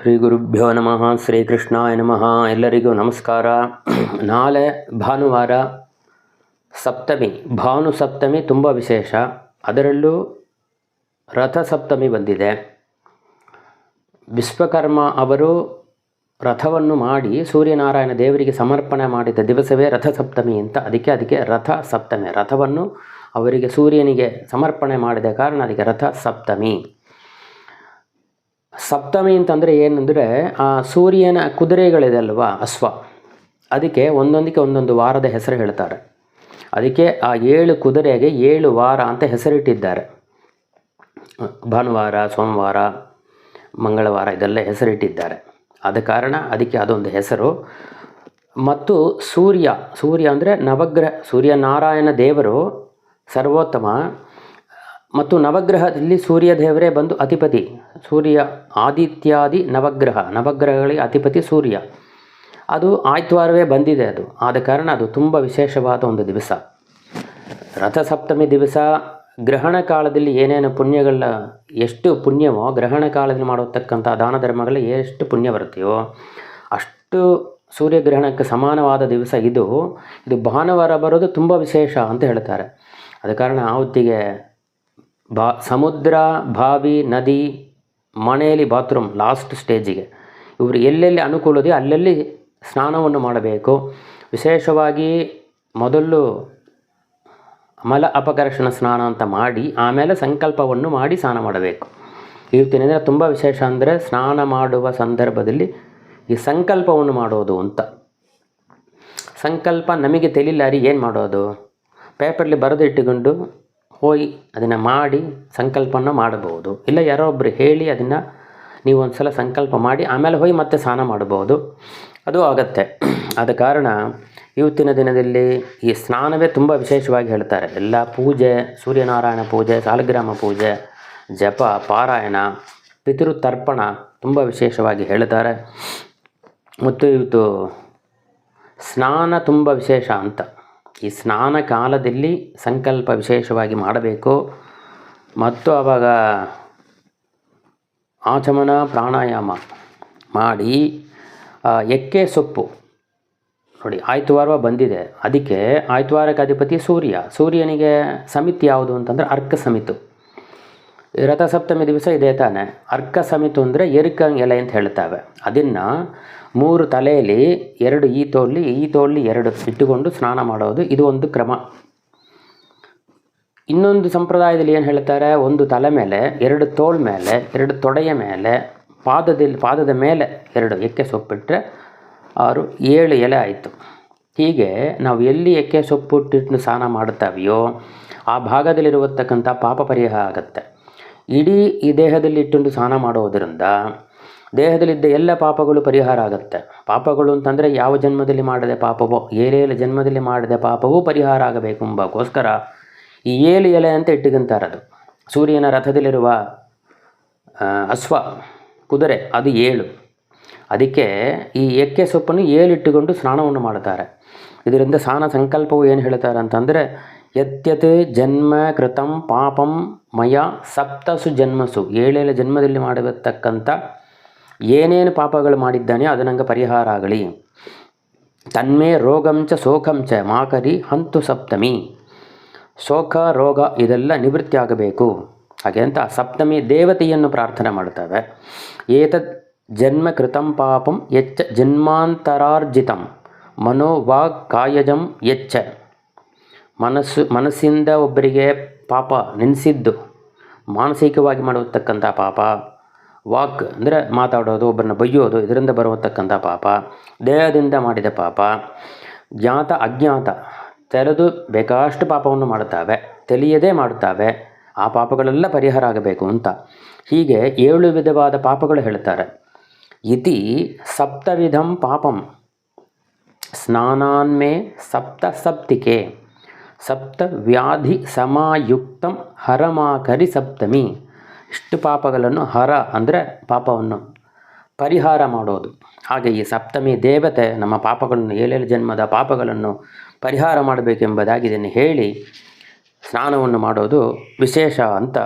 ಶ್ರೀ ಗುರುಭ್ಯೋ ನಮಃ. ಶ್ರೀಕೃಷ್ಣಾಯ ನಮಃ. ಎಲ್ಲರಿಗೂ ನಮಸ್ಕಾರ. ನಾಳೆ ಭಾನುವಾರ ಸಪ್ತಮಿ, ಭಾನು ಸಪ್ತಮಿ ತುಂಬ ವಿಶೇಷ. ಅದರಲ್ಲೂ ರಥಸಪ್ತಮಿ ಬಂದಿದೆ. ವಿಶ್ವಕರ್ಮ ಅವರು ರಥವನ್ನು ಮಾಡಿ ಸೂರ್ಯನಾರಾಯಣ ದೇವರಿಗೆ ಸಮರ್ಪಣೆ ಮಾಡಿದ ದಿವಸವೇ ರಥಸಪ್ತಮಿ ಅಂತ. ಅದಕ್ಕೆ ರಥ ಸಪ್ತಮಿ, ರಥವನ್ನು ಅವರಿಗೆ ಸೂರ್ಯನಿಗೆ ಸಮರ್ಪಣೆ ಮಾಡಿದ ಕಾರಣ ಅದಕ್ಕೆ ರಥ ಸಪ್ತಮಿ. ಸಪ್ತಮಿ ಅಂತಂದರೆ ಏನಂದರೆ ಆ ಸೂರ್ಯನ ಕುದುರೆಗಳಿದೆ ಅಲ್ವಾ, ಅಶ್ವ, ಅದಕ್ಕೆ ಒಂದೊಂದಕ್ಕೆ ಒಂದೊಂದು ವಾರದ ಹೆಸರು ಹೇಳ್ತಾರೆ. ಅದಕ್ಕೆ ಆ 7 ಕುದುರೆಗೆ 7 ವಾರ ಅಂತ ಹೆಸರಿಟ್ಟಿದ್ದಾರೆ. ಭಾನುವಾರ, ಸೋಮವಾರ, ಮಂಗಳವಾರ ಇದೆಲ್ಲ ಹೆಸರಿಟ್ಟಿದ್ದಾರೆ. ಆದ ಕಾರಣ ಅದಕ್ಕೆ ಅದೊಂದು ಹೆಸರು. ಮತ್ತು ಸೂರ್ಯ ಅಂದರೆ ನವಗ್ರಹ, ಸೂರ್ಯನಾರಾಯಣ ದೇವರು ಸರ್ವೋತ್ತಮ. ಮತ್ತು ನವಗ್ರಹದಲ್ಲಿ ಸೂರ್ಯ ದೇವರೇ ಬಂದು ಅಧಿಪತಿ. ಸೂರ್ಯ ಆದಿತ್ಯಾದಿ ನವಗ್ರಹಗಳಿಗೆ ಅಧಿಪತಿ ಸೂರ್ಯ. ಅದು ಆಯ್ತವಾರವೇ ಬಂದಿದೆ. ಅದು ಆದ ಕಾರಣ ಅದು ತುಂಬ ವಿಶೇಷವಾದ ಒಂದು ದಿವಸ. ರಥಸಪ್ತಮಿ ದಿವಸ ಗ್ರಹಣ ಕಾಲದಲ್ಲಿ ಏನೇನು ಪುಣ್ಯಗಳ, ಎಷ್ಟು ಪುಣ್ಯವೋ ಗ್ರಹಣ ಕಾಲದಲ್ಲಿ ಮಾಡತಕ್ಕಂಥ ದಾನ ಧರ್ಮಗಳ ಎಷ್ಟು ಪುಣ್ಯ ಬರುತ್ತೆಯೋ ಅಷ್ಟು ಸೂರ್ಯಗ್ರಹಣಕ್ಕೆ ಸಮಾನವಾದ ದಿವಸ ಇದು. ಭಾನುವಾರ ಬರೋದು ತುಂಬ ವಿಶೇಷ ಅಂತ ಹೇಳ್ತಾರೆ. ಆದ ಕಾರಣ ಆ ಹೊತ್ತಿಗೆ ಸಮುದ್ರ, ಬಾವಿ, ನದಿ, ಮನೆಯಲ್ಲಿ ಬಾತ್ರೂಮ್ ಲಾಸ್ಟ್ ಸ್ಟೇಜಿಗೆ ಇವರು ಎಲ್ಲೆಲ್ಲಿ ಅನುಕೂಲದೆ ಅಲ್ಲೆಲ್ಲಿ ಸ್ನಾನವನ್ನು ಮಾಡಬೇಕು. ವಿಶೇಷವಾಗಿ ಮೊದಲು ಮಲ ಅಪಕರ್ಷಣ ಸ್ನಾನ ಅಂತ ಮಾಡಿ ಆಮೇಲೆ ಸಂಕಲ್ಪವನ್ನು ಮಾಡಿ ಸ್ನಾನ ಮಾಡಬೇಕು. ಇವತ್ತಿನ ತುಂಬ ವಿಶೇಷ ಅಂದರೆ ಸ್ನಾನ ಮಾಡುವ ಸಂದರ್ಭದಲ್ಲಿ ಈ ಸಂಕಲ್ಪವನ್ನು ಮಾಡೋದು ಅಂತ. ಸಂಕಲ್ಪ ನಮಗೆ ತಿಳಿಲಾರಿ ಏನು ಮಾಡೋದು, ಪೇಪರ್ಲಿ ಬರೆದು ಇಟ್ಟುಕೊಂಡು ಹೋಗಿ ಅದನ್ನು ಮಾಡಿ ಸಂಕಲ್ಪನ ಮಾಡಬಹುದು. ಇಲ್ಲ ಯಾರೋ ಒಬ್ಬರು ಹೇಳಿ ಅದನ್ನು ನೀವು ಒಂದು ಸಲ ಸಂಕಲ್ಪ ಮಾಡಿ ಆಮೇಲೆ ಹೋಗಿ ಮತ್ತೆ ಸ್ನಾನ ಮಾಡಬಹುದು, ಅದು ಆಗತ್ತೆ. ಆದ ಕಾರಣ ಇವತ್ತಿನ ದಿನದಲ್ಲಿ ಈ ಸ್ನಾನವೇ ತುಂಬ ವಿಶೇಷವಾಗಿ ಹೇಳ್ತಾರೆ. ಎಲ್ಲ ಪೂಜೆ, ಸೂರ್ಯನಾರಾಯಣ ಪೂಜೆ, ಸಾಲಗ್ರಾಮ ಪೂಜೆ, ಜಪ, ಪಾರಾಯಣ, ಪಿತೃತರ್ಪಣ ತುಂಬ ವಿಶೇಷವಾಗಿ ಹೇಳ್ತಾರೆ. ಮತ್ತು ಇವತ್ತು ಸ್ನಾನ ತುಂಬ ವಿಶೇಷ ಅಂತ. ಈ ಸ್ನಾನ ಕಾಲದಲ್ಲಿ ಸಂಕಲ್ಪ ವಿಶೇಷವಾಗಿ ಮಾಡಬೇಕು. ಮತ್ತು ಆವಾಗ ಆಚಮನ ಪ್ರಾಣಾಯಾಮ ಮಾಡಿ ಎಕ್ಕೆ ಸೊಪ್ಪು ನೋಡಿ, ಆಯ್ತವಾರ ಬಂದಿದೆ. ಅದಕ್ಕೆ ಆಯ್ತವಾರಕ್ಕೆ ಅಧಿಪತಿ ಸೂರ್ಯನಿಗೆ ಸಮಿತಿ ಯಾವುದು ಅಂತಂದರೆ ಅರ್ಕ ಸಮಿತು. ರಥಸಪ್ತಮಿ ದಿವಸ ಇದೆ ತಾನೆ. ಅರ್ಕ ಸಮಿತು ಅಂದರೆ ಎರಿಕಂಗ್ ಎಲೆ ಅಂತ ಹೇಳ್ತಾವೆ. ಅದನ್ನು 3 ತಲೆಯಲ್ಲಿ 2 ಈ ತೋಳಿ 2 ಇಟ್ಟುಕೊಂಡು ಸ್ನಾನ ಮಾಡೋದು, ಇದು ಒಂದು ಕ್ರಮ. ಇನ್ನೊಂದು ಸಂಪ್ರದಾಯದಲ್ಲಿ ಏನು ಹೇಳ್ತಾರೆ, 1 ತಲೆ ಮೇಲೆ, 2 ತೋಳ ಮೇಲೆ, 2 ತೊಡೆಯ ಮೇಲೆ, ಪಾದದ ಮೇಲೆ 2 ಎಕ್ಕೆ ಸೊಪ್ಪಿಟ್ಟರೆ 7 ಎಲೆ ಆಯಿತು. ಹೀಗೆ ನಾವು ಎಲ್ಲಿ ಎಕ್ಕೆ ಸೊಪ್ಪಿಟ್ಟು ಸ್ನಾನ ಮಾಡುತ್ತಾವೆಯೋ ಆ ಭಾಗದಲ್ಲಿರುವತಕ್ಕಂಥ ಪಾಪ ಪರಿಹಾರ ಆಗುತ್ತೆ. ಇಡೀ ಈ ದೇಹದಲ್ಲಿ ಇಟ್ಟುಕೊಂಡು ಸ್ನಾನ ಮಾಡೋದರಿಂದ ದೇಹದಲ್ಲಿದ್ದ ಎಲ್ಲ ಪಾಪಗಳು ಪರಿಹಾರ ಆಗುತ್ತೆ. ಪಾಪಗಳು ಅಂತಂದರೆ ಯಾವ ಜನ್ಮದಲ್ಲಿ ಮಾಡಿದೆ ಪಾಪವೋ, 7 ಜನ್ಮದಲ್ಲಿ ಮಾಡಿದ ಪಾಪವೂ ಪರಿಹಾರ ಆಗಬೇಕು ಎಂಬಕ್ಕೋಸ್ಕರ ಈ 7 ಎಲೆ ಅಂತ ಇಟ್ಟುಕೊಂತಾರದು. ಸೂರ್ಯನ ರಥದಲ್ಲಿರುವ ಅಶ್ವ, ಕುದುರೆ ಅದು 7. ಅದಕ್ಕೆ ಈ ಎಕ್ಕೆ ಸೊಪ್ಪನ್ನು 7 ಇಟ್ಟುಕೊಂಡು ಸ್ನಾನವನ್ನು ಮಾಡುತ್ತಾರೆ. ಇದರಿಂದ ಸ್ನಾನ ಸಂಕಲ್ಪವು ಏನು ಹೇಳ್ತಾರೆ ಅಂತಂದರೆ, ಯತ್ಯತ್ ಜನ್ಮ ಕೃತಂ ಪಾಪಂ ಮಯ ಸಪ್ತಸು ಜನ್ಮಸು, 7 ಜನ್ಮದಲ್ಲಿ ಮಾಡಿರತಕ್ಕಂಥ ಏನೇನು ಪಾಪಗಳು ಮಾಡಿದ್ದಾನೆ ಅದು ನಂಗೆ ಪರಿಹಾರ ಆಗಲಿ. ತನ್ಮೇ ರೋಗಂಚ ಶೋಕಂಚ ಮಾಕರಿ ಹಂತು ಸಪ್ತಮಿ, ಶೋಕ ರೋಗ ಇದೆಲ್ಲ ನಿವೃತ್ತಿ ಆಗಬೇಕು. ಹಾಗೆ ಅಂತ ಸಪ್ತಮಿ ದೇವತೆಯನ್ನು ಪ್ರಾರ್ಥನೆ ಮಾಡ್ತವೆ. ಏತದ್ ಜನ್ಮ ಕೃತಂ ಪಾಪಂ ಯಚ್ಚ ಜನ್ಮಾಂತರಾರ್ಜಿತಂ ಮನೋವಾಗ್ ಕಾಯಜಂ ಯಚ್ಚ, ಮನಸ್ಸಿಂದ ಒಬ್ಬರಿಗೆ ಪಾಪ ನೆನೆಸಿದ್ದು, ಮಾನಸಿಕವಾಗಿ ಮಾಡತಕ್ಕಂಥ ಪಾಪ, ವಾಕ್ ಅಂದರೆ ಮಾತಾಡೋದು, ಒಬ್ಬರನ್ನ ಬೈಯೋದು, ಇದರಿಂದ ಬರತಕ್ಕಂಥ ಪಾಪ, ದೇಹದಿಂದ ಮಾಡಿದ ಪಾಪ, ಜ್ಞಾತ ಅಜ್ಞಾತ ತೆರೆದು ಬೇಕಾಷ್ಟು ಪಾಪವನ್ನು ಮಾಡುತ್ತವೆ, ತಿಳಿಯದೇ ಮಾಡುತ್ತವೆ. ಆ ಪಾಪಗಳೆಲ್ಲ ಪರಿಹಾರ ಆಗಬೇಕು ಅಂತ ಹೀಗೆ 7 ವಿಧವಾದ ಪಾಪಗಳು ಹೇಳ್ತಾರೆ. ಇತಿ ಸಪ್ತವಿಧಂ ಪಾಪಂ ಸ್ನಾನಾನ್ಮೇ ಸಪ್ತಿಕೆ ಸಪ್ತ ವ್ಯಾಧಿ ಸಮಾಯುಕ್ತಂ ಹರಮಾಕರಿ ಸಪ್ತಮಿ. ಇಷ್ಟು ಪಾಪಗಳನ್ನು ಹರ ಅಂದರೆ ಪಾಪವನ್ನು ಪರಿಹಾರ ಮಾಡೋದು. ಹಾಗೆ ಈ ಸಪ್ತಮಿ ದೇವತೆ ನಮ್ಮ ಪಾಪಗಳನ್ನು 7 ಜನ್ಮದ ಪಾಪಗಳನ್ನು ಪರಿಹಾರ ಮಾಡಬೇಕೆಂಬುದಾಗಿ ಇದನ್ನು ಹೇಳಿ ಸ್ನಾನವನ್ನು ಮಾಡೋದು ವಿಶೇಷ ಅಂತ.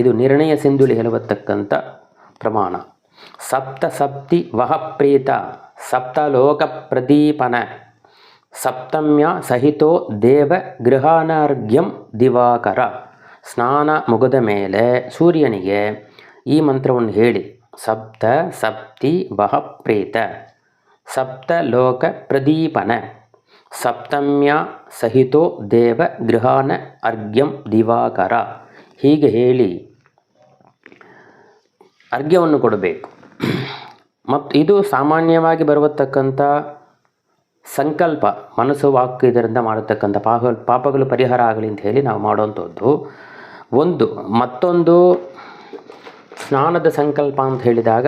ಇದು ನಿರ್ಣಯ ಸಿಂಧುಲಿ ಹೇಳುವತಕ್ಕಂಥ ಪ್ರಮಾಣ. ಸಪ್ತ ಸಪ್ತಿ ವಹ ಪ್ರೀತ ಸಪ್ತಲೋಕ ಪ್ರದೀಪನ ಸಪ್ತಮ್ಯ ಸಹಿತೋ ದೇವ ಗೃಹಾನರ್ಘ್ಯಂ ದಿವಾಕರ. ಸ್ನಾನ ಮುಗಿದ ಮೇಲೆ ಸೂರ್ಯನಿಗೆ ಈ ಮಂತ್ರವನ್ನು ಹೇಳಿ, ಸಪ್ತ ಸಪ್ತಿ ವಹ ಪ್ರೀತ ಸಪ್ತಲೋಕ ಪ್ರದೀಪನ ಸಪ್ತಮ್ಯ ಸಹಿತೋ ದೇವ ಗೃಹಾನ ಅರ್ಘ್ಯಂ ದಿವಾಕರ, ಹೀಗೆ ಹೇಳಿ ಅರ್ಘ್ಯವನ್ನು ಕೊಡಬೇಕು. ಮತ್ತು ಇದು ಸಾಮಾನ್ಯವಾಗಿ ಬರತಕ್ಕಂಥ ಸಂಕಲ್ಪ, ಮನಸ್ಸು ವಾಕ್ ಇದರಿಂದ ಮಾಡತಕ್ಕಂಥ ಪಾಪಗಳು ಪರಿಹಾರ ಆಗಲಿ ಅಂತ ಹೇಳಿ ನಾವು ಮಾಡುವಂಥದ್ದು ಒಂದು. ಮತ್ತೊಂದು ಸ್ನಾನದ ಸಂಕಲ್ಪ ಅಂತ ಹೇಳಿದಾಗ,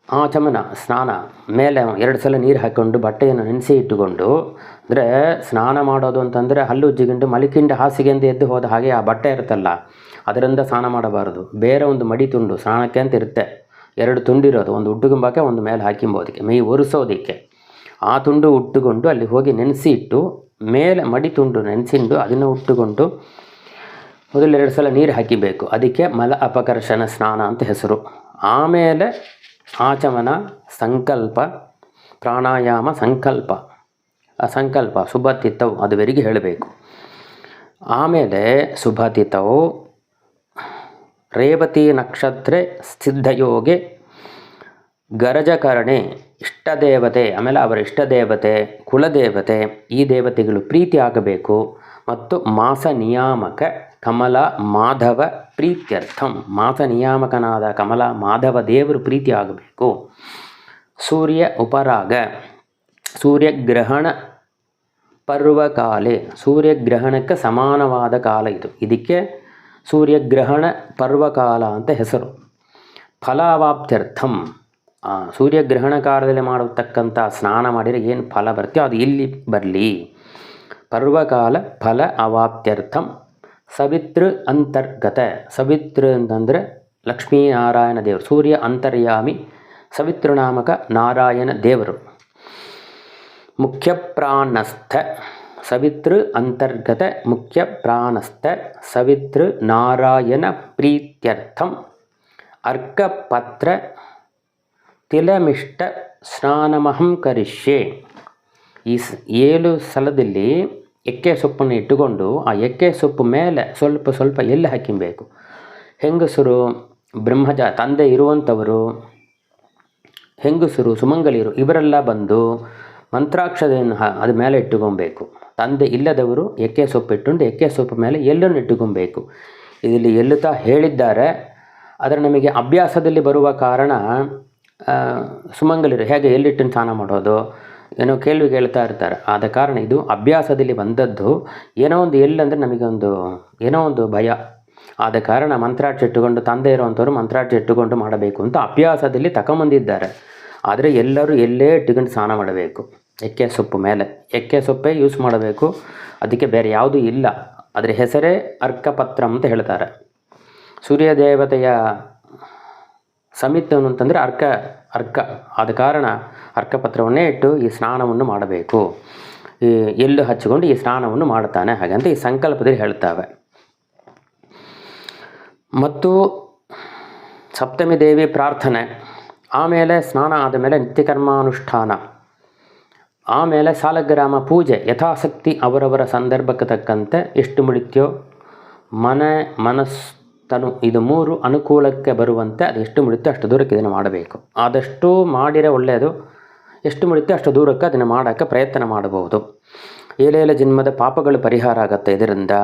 ಆಚಮನ ಸ್ನಾನ ಮೇಲೆ 2 ಸಲ ನೀರು ಹಾಕ್ಕೊಂಡು ಬಟ್ಟೆಯನ್ನು ನೆನೆಸಿ ಇಟ್ಟುಕೊಂಡು, ಅಂದರೆ ಸ್ನಾನ ಮಾಡೋದು ಅಂತಂದರೆ ಹಲ್ಲು ಉಜ್ಜಿಕೊಂಡು ಮಲಿಕಿಂಡ ಹಾಸಿಗೆಯಿಂದ ಎದ್ದು ಹೋದ ಹಾಗೆ ಆ ಬಟ್ಟೆ ಇರುತ್ತಲ್ಲ ಅದರಿಂದ ಸ್ನಾನ ಮಾಡಬಾರದು. ಬೇರೆ ಒಂದು ಮಡಿ ತುಂಡು ಸ್ನಾನಕ್ಕೆ ಅಂತ ಇರುತ್ತೆ, 2 ತುಂಡಿರೋದು, ಒಂದು ಉಟ್ಟುಗುಂಬಕ್ಕೆ ಒಂದು ಮೇಲೆ ಹಾಕಿಂಬೋದಕ್ಕೆ ಮೈ ಒರೆಸೋದಕ್ಕೆ. ಆ ತುಂಡು ಉಟ್ಟುಕೊಂಡು ಅಲ್ಲಿ ಹೋಗಿ ನೆನೆಸಿ ಇಟ್ಟು ಮೇಲೆ ಮಡಿ ತುಂಡು ನೆನೆಸಿಂಡು ಅದನ್ನು ಉಟ್ಟುಕೊಂಡು ಮೊದಲು 2 ಸಲ ನೀರು ಹಾಕಿಬೇಕು. ಅದಕ್ಕೆ ಮಲ ಅಪಕರ್ಷಣ ಸ್ನಾನ ಅಂತ ಹೆಸರು. ಆಮೇಲೆ ಆಚಮನ, ಸಂಕಲ್ಪ, ಪ್ರಾಣಾಯಾಮ, ಸಂಕಲ್ಪ, ಸಂಕಲ್ಪ ಶುಭತಿಥವು ಅದುವರೆಗೆ ಹೇಳಬೇಕು. ಆಮೇಲೆ ಶುಭತಿಥವು ರೇವತಿ ನಕ್ಷತ್ರ ಸಿದ್ಧಯೋಗೆ ಗರಜಕರಣೆ ಇಷ್ಟದೇವತೆ, ಆಮೇಲೆ ಅವರ ಇಷ್ಟದೇವತೆ ಕುಲದೇವತೆ ಈ ದೇವತೆಗಳು ಪ್ರೀತಿ ಆಗಬೇಕು. ಮತ್ತು ಮಾಸ ನಿಯಾಮಕ ಕಮಲ ಮಾಧವ ಪ್ರೀತ್ಯರ್ಥಂ, ಮಾಸ ನಿಯಾಮಕನಾದ ಕಮಲ ಮಾಧವ ದೇವರು ಪ್ರೀತಿ ಆಗಬೇಕು. ಸೂರ್ಯ ಉಪರಾಗ ಸೂರ್ಯಗ್ರಹಣ ಪರ್ವಕಾಲೆ, ಸೂರ್ಯಗ್ರಹಣಕ್ಕೆ ಸಮಾನವಾದ ಕಾಲ ಇದು, ಇದಕ್ಕೆ ಸೂರ್ಯಗ್ರಹಣ ಪರ್ವಕಾಲ ಅಂತ ಹೆಸರು. ಫಲಾವಾಪ್ತ್ಯರ್ಥಂ, ಸೂರ್ಯಗ್ರಹಣ ಕಾಲದಲ್ಲಿ ಮಾಡತಕ್ಕಂಥ ಸ್ನಾನ ಮಾಡಿದರೆ ಏನು ಫಲ ಬರುತ್ತೆ ಅದು ಇಲ್ಲಿ ಬರಲಿ. ಪರ್ವಕಾಲ ಫಲ ಅವಾಪ್ತ್ಯರ್ಥಂ ಸವಿತೃ ಅಂತರ್ಗತ, ಸವಿತೃ ಅಂತಂದರೆ ಲಕ್ಷ್ಮೀನಾರಾಯಣ ದೇವರು, ಸೂರ್ಯ ಅಂತರ್ಯಾಮಿ ಸವಿತೃನಾಮಕ ನಾರಾಯಣ ದೇವರು. ಮುಖ್ಯ ಪ್ರಾಣಸ್ಥ ಸವಿತೃ ಅಂತರ್ಗತ ಮುಖ್ಯ ಪ್ರಾಣಸ್ಥ ಸವಿತೃ ನಾರಾಯಣ ಪ್ರೀತ್ಯರ್ಥಂ ಅರ್ಕಪತ್ರ ತಿಲಮಿಷ್ಟ ಸ್ನಾನಮಹಂ ಕರಿಷ್ಯೆ. ಈ 7 ಸಲದಲ್ಲಿ ಎಕ್ಕೆ ಸೊಪ್ಪನ್ನು ಇಟ್ಟುಕೊಂಡು ಆ ಎಕ್ಕೆ ಸೊಪ್ಪು ಮೇಲೆ ಸ್ವಲ್ಪ ಸ್ವಲ್ಪ ಎಲ್ಲಿ ಹಾಕಿಬೇಕು. ಹೆಂಗಸರು, ಬ್ರಹ್ಮಜ ತಂದೆ ಇರುವಂಥವರು, ಹೆಂಗಸರು, ಸುಮಂಗಲಿಯರು ಇವರೆಲ್ಲ ಬಂದು ಮಂತ್ರಾಕ್ಷತೆಯನ್ನು ಅದು ಮೇಲೆ ಇಟ್ಟುಕೊಬೇಕು. ತಂದೆ ಇಲ್ಲದವರು ಎಕ್ಕೆ ಸೊಪ್ಪು ಇಟ್ಟುಕೊಂಡು ಎಕ್ಕೆ ಸೊಪ್ಪು ಮೇಲೆ ಎಲ್ಲನ್ನು ಇಟ್ಟುಕೊಬೇಕು. ಇದರಲ್ಲಿ ಎಲ್ಲುತ್ತಾ ಹೇಳಿದ್ದಾರೆ, ಆದರೆ ನಮಗೆ ಅಭ್ಯಾಸದಲ್ಲಿ ಬರುವ ಕಾರಣ ಸುಮಂಗಲಿರು ಹೇಗೆ ಎಲ್ಲಿಟ್ಟು ಸ್ನಾನ ಮಾಡೋದು ಏನೋ ಕೇಳ್ವಿ ಕೇಳ್ತಾ ಇರ್ತಾರೆ. ಆದ ಕಾರಣ ಇದು ಅಭ್ಯಾಸದಲ್ಲಿ ಬಂದದ್ದು. ಏನೋ ಒಂದು ಎಲ್ಲಂದರೆ ನಮಗೊಂದು ಏನೋ ಒಂದು ಭಯ. ಆದ ಕಾರಣ ಮಂತ್ರಾಕ್ಷ ಇಟ್ಟುಕೊಂಡು ತಂದೆ ಇರುವಂಥವ್ರು ಮಂತ್ರಾಕ್ಷ ಇಟ್ಟುಕೊಂಡು ಮಾಡಬೇಕು ಅಂತ ಅಭ್ಯಾಸದಲ್ಲಿ ತಗೊಂಬಂದಿದ್ದಾರೆ. ಆದರೆ ಎಲ್ಲರೂ ಎಲ್ಲೇ ಇಟ್ಟುಕೊಂಡು ಸ್ನಾನ ಮಾಡಬೇಕು. ಎಕ್ಕೆ ಸೊಪ್ಪು ಮೇಲೆ ಎಕ್ಕೆ ಸೊಪ್ಪೇ ಯೂಸ್ ಮಾಡಬೇಕು, ಅದಕ್ಕೆ ಬೇರೆ ಯಾವುದೂ ಇಲ್ಲ. ಅದರ ಹೆಸರೇ ಅರ್ಕಪತ್ರ ಅಂತ ಹೇಳ್ತಾರೆ. ಸೂರ್ಯದೇವತೆಯ ಸಮಿತಿ ಅಂತಂದರೆ ಅರ್ಕ ಆದ ಕಾರಣ ಅರ್ಕಪತ್ರವನ್ನೇ ಇಟ್ಟು ಈ ಸ್ನಾನವನ್ನು ಮಾಡಬೇಕು. ಈ ಎಳ್ಳು ಹಚ್ಚಿಕೊಂಡು ಈ ಸ್ನಾನವನ್ನು ಮಾಡ್ತಾನೆ ಹಾಗಂತ ಈ ಸಂಕಲ್ಪದಲ್ಲಿ ಹೇಳ್ತಾವೆ. ಮತ್ತು ಸಪ್ತಮಿ ದೇವಿ ಪ್ರಾರ್ಥನೆ, ಆಮೇಲೆ ಸ್ನಾನ ಆದಮೇಲೆ ನಿತ್ಯಕರ್ಮಾನುಷ್ಠಾನ, ಆಮೇಲೆ ಸಾಲಗ್ರಾಮ ಪೂಜೆ ಯಥಾಸಕ್ತಿ ಅವರವರ ಸಂದರ್ಭಕ್ಕೆ ತಕ್ಕಂತೆ ಎಷ್ಟು ಮುಡಿತ್ಯೋ ಮನಸ್ತನು ಇದು 3 ಅನುಕೂಲಕ್ಕೆ ಬರುವಂತೆ ಅದು ಎಷ್ಟು ಮುಡಿತೋ ಅಷ್ಟು ದೂರಕ್ಕೆ ಇದನ್ನು ಮಾಡಬೇಕು. ಆದಷ್ಟು ಮಾಡಿದರೆ ಒಳ್ಳೆಯದು. ಎಷ್ಟು ಮುಡಿತೋ ಅಷ್ಟು ದೂರಕ್ಕೆ ಅದನ್ನು ಮಾಡೋಕ್ಕೆ ಪ್ರಯತ್ನ ಮಾಡಬಹುದು. ಏಳೇಳ ಜನ್ಮದ ಪಾಪಗಳು ಪರಿಹಾರ ಆಗುತ್ತೆ ಇದರಿಂದ.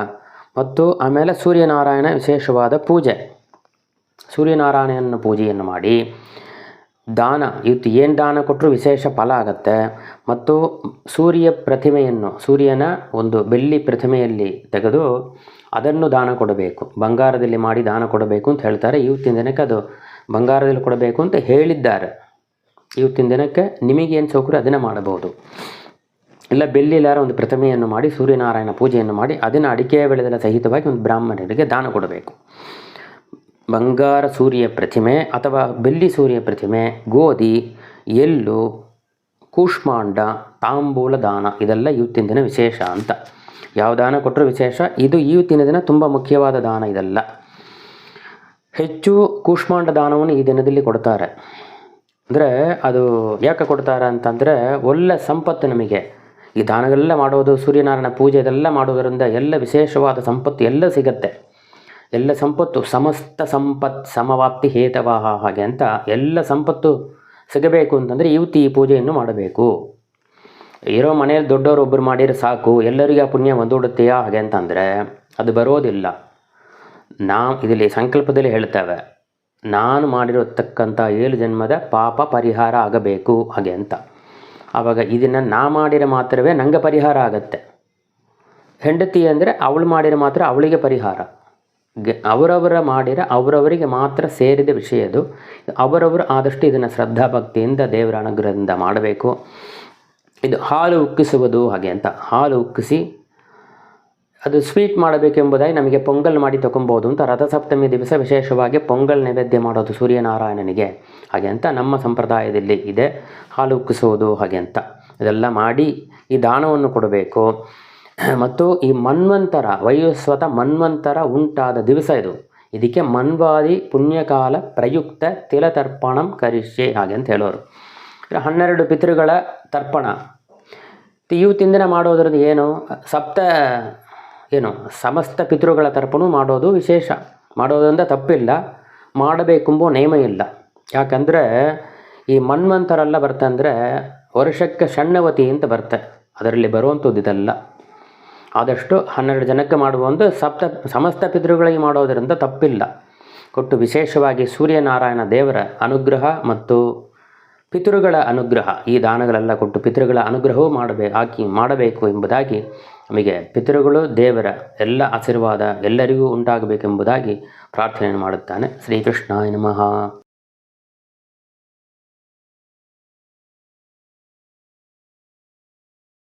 ಮತ್ತು ಆಮೇಲೆ ಸೂರ್ಯನಾರಾಯಣ ವಿಶೇಷವಾದ ಪೂಜೆ, ಸೂರ್ಯನಾರಾಯಣನ ಪೂಜೆಯನ್ನು ಮಾಡಿ ದಾನ, ಇವತ್ತು ಏನು ದಾನ ಕೊಟ್ಟರೂ ವಿಶೇಷ ಫಲ ಆಗುತ್ತೆ. ಮತ್ತು ಸೂರ್ಯ ಪ್ರತಿಮೆಯನ್ನು, ಸೂರ್ಯನ ಒಂದು ಬೆಳ್ಳಿ ಪ್ರತಿಮೆಯಲ್ಲಿ ತೆಗೆದು ಅದನ್ನು ದಾನ ಕೊಡಬೇಕು. ಬಂಗಾರದಲ್ಲಿ ಮಾಡಿ ದಾನ ಕೊಡಬೇಕು ಅಂತ ಹೇಳ್ತಾರೆ. ಇವತ್ತಿನ ದಿನಕ್ಕೆ ಅದು ಬಂಗಾರದಲ್ಲಿ ಕೊಡಬೇಕು ಅಂತ ಹೇಳಿದ್ದಾರೆ. ಇವತ್ತಿನ ದಿನಕ್ಕೆ ನಿಮಗೇನು ಸೌಕರ್ಯ ಅದನ್ನು ಮಾಡಬಹುದು. ಇಲ್ಲ ಬೆಳ್ಳಿಲಾರ ಒಂದು ಪ್ರತಿಮೆಯನ್ನು ಮಾಡಿ ಸೂರ್ಯನಾರಾಯಣ ಪೂಜೆಯನ್ನು ಮಾಡಿ ಅದನ್ನು ಅಡಿಕೆ ಬೆಳೆದೆಲ್ಲ ಸಹಿತವಾಗಿ ಒಂದು ಬ್ರಾಹ್ಮಣರಿಗೆ ದಾನ ಕೊಡಬೇಕು. ಬಂಗಾರ ಸೂರ್ಯ ಪ್ರತಿಮೆ ಅಥವಾ ಬೆಳ್ಳಿ ಸೂರ್ಯ ಪ್ರತಿಮೆ, ಗೋಧಿ, ಎಳ್ಳು, ಕೂಷ್ಮಾಂಡ, ತಾಂಬೂಲ ದಾನ ಇದೆಲ್ಲ ಇವತ್ತಿನ ದಿನ ವಿಶೇಷ ಅಂತ. ಯಾವ ದಾನ ಕೊಟ್ಟರೂ ವಿಶೇಷ. ಇದು ಇವತ್ತಿನ ದಿನ ತುಂಬ ಮುಖ್ಯವಾದ ದಾನ ಇದೆಲ್ಲ. ಹೆಚ್ಚು ಕೂಷ್ಮಾಂಡ ದಾನವನ್ನು ಈ ದಿನದಲ್ಲಿ ಕೊಡ್ತಾರೆ. ಅಂದರೆ ಅದು ಯಾಕೆ ಕೊಡ್ತಾರೆ ಅಂತಂದರೆ ಒಳ್ಳೆ ಸಂಪತ್ತು ನಮಗೆ ಈ ದಾನಗಳೆಲ್ಲ ಮಾಡೋದು, ಸೂರ್ಯನಾರಾಯಣ ಪೂಜೆ ಇದೆಲ್ಲ ಮಾಡೋದರಿಂದ ಎಲ್ಲ ವಿಶೇಷವಾದ ಸಂಪತ್ತು ಎಲ್ಲ ಸಿಗತ್ತೆ. ಎಲ್ಲ ಸಂಪತ್ತು ಸಮಸ್ತ ಸಂಪತ್ ಸಮವಾಪ್ತಿ ಹೇತವಾಹ ಹಾಗೆ ಅಂತ ಎಲ್ಲ ಸಂಪತ್ತು ಸಿಗಬೇಕು ಅಂತಂದರೆ ಈ ಪೂಜೆಯನ್ನು ಮಾಡಬೇಕು. ಇರೋ ಮನೆಯಲ್ಲಿ ದೊಡ್ಡವರು ಒಬ್ಬರು ಮಾಡಿದ್ರೆ ಸಾಕು ಎಲ್ಲರಿಗೆ ಆ ಪುಣ್ಯ ಒಂದೂಡುತ್ತೆಯಾ ಹಾಗೆ ಅಂತಂದರೆ ಅದು ಬರೋದಿಲ್ಲ. ಇದರಲ್ಲಿ ಸಂಕಲ್ಪದಲ್ಲಿ ಹೇಳ್ತೇವೆ, ನಾನು ಮಾಡಿರತಕ್ಕಂಥ 7 ಜನ್ಮದ ಪಾಪ ಪರಿಹಾರ ಆಗಬೇಕು ಹಾಗೆ ಅಂತ. ಆವಾಗ ಇದನ್ನು ನಾ ಮಾಡಿದರೆ ಮಾತ್ರವೇ ನನಗೆ ಪರಿಹಾರ ಆಗತ್ತೆ. ಹೆಂಡತಿ ಅಂದರೆ ಅವಳು ಮಾಡಿದರೆ ಮಾತ್ರ ಅವಳಿಗೆ ಪರಿಹಾರ. ಅವರವರ ಮಾಡಿರ ಅವರವರಿಗೆ ಮಾತ್ರ ಸೇರಿದ ವಿಷಯ ಅದು. ಅವರವರು ಆದಷ್ಟು ಇದನ್ನು ಶ್ರದ್ಧಾಭಕ್ತಿಯಿಂದ ದೇವರ ಅನುಗ್ರಹದಿಂದ ಮಾಡಬೇಕು. ಇದು ಹಾಲು ಉಕ್ಕಿಸುವುದು ಹಾಗೆ ಅಂತ. ಹಾಲು ಉಕ್ಕಿಸಿ ಅದು ಸ್ವೀಟ್ ಮಾಡಬೇಕೆಂಬುದಾಗಿ ನಮಗೆ ಪೊಂಗಲ್ ಮಾಡಿ ತೊಗೊಬೋದು ಅಂತ. ರಥಸಪ್ತಮಿ ದಿವಸ ವಿಶೇಷವಾಗಿ ಪೊಂಗಲ್ ನೈವೇದ್ಯ ಮಾಡೋದು ಸೂರ್ಯನಾರಾಯಣನಿಗೆ ಹಾಗೆ ಅಂತ ನಮ್ಮ ಸಂಪ್ರದಾಯದಲ್ಲಿ ಇದೆ. ಹಾಲು ಉಕ್ಕಿಸುವುದು ಹಾಗೆ ಅಂತ ಇದೆಲ್ಲ ಮಾಡಿ ಈ ದಾನವನ್ನು ಕೊಡಬೇಕು. ಮತ್ತು ಈ ಮನ್ವಂತರ ವೈವಸ್ವತ ಮನ್ವಂತರ ಉಂಟಾದ ದಿವಸ ಇದು. ಇದಕ್ಕೆ ಮನ್ವಾದಿ ಪುಣ್ಯಕಾಲ ಪ್ರಯುಕ್ತ ತಿಲತರ್ಪಣಂ ಕರಿಷ್ಯೆ ಹಾಗೆ ಅಂತ ಹೇಳೋರು. 12 ಪಿತೃಗಳ ತರ್ಪಣ ಇವತ್ತಿಂದಿನ ಮಾಡೋದ್ರದ್ದು ಏನು ಸಮಸ್ತ ಪಿತೃಗಳ ತರ್ಪಣ ಮಾಡೋದು ವಿಶೇಷ. ಮಾಡೋದ್ರಿಂದ ತಪ್ಪಿಲ್ಲ, ಮಾಡಬೇಕೆಂಬ ನೇಮ ಇಲ್ಲ. ಯಾಕಂದರೆ ಈ ಮನ್ವಂತರೆಲ್ಲ ಬರ್ತಂದರೆ ವರ್ಷಕ್ಕೆ ಷಣ್ಣವತಿ ಅಂತ ಬರುತ್ತೆ, ಅದರಲ್ಲಿ ಬರುವಂಥದ್ದು ಇದೆಲ್ಲ. ಆದಷ್ಟು 12 ಜನಕ್ಕೆ ಮಾಡುವ ಒಂದು ಸಮಸ್ತ ಪಿತೃಗಳಿಗೆ ಮಾಡೋದರಿಂದ ತಪ್ಪಿಲ್ಲ. ಕೊಟ್ಟು ವಿಶೇಷವಾಗಿ ಸೂರ್ಯನಾರಾಯಣ ದೇವರ ಅನುಗ್ರಹ ಮತ್ತು ಪಿತೃಗಳ ಅನುಗ್ರಹ ಈ ದಾನಗಳೆಲ್ಲ ಕೊಟ್ಟು ಪಿತೃಗಳ ಅನುಗ್ರಹವೂ ಮಾಡಬೇಕು ಎಂಬುದಾಗಿ ನಮಗೆ ಪಿತೃಗಳು ದೇವರ ಎಲ್ಲ ಆಶೀರ್ವಾದ ಎಲ್ಲರಿಗೂ ಉಂಟಾಗಬೇಕೆಂಬುದಾಗಿ ಪ್ರಾರ್ಥನೆಯನ್ನು ಮಾಡುತ್ತಾನೆ. ಶ್ರೀಕೃಷ್ಣಾಯ ನಮಃ.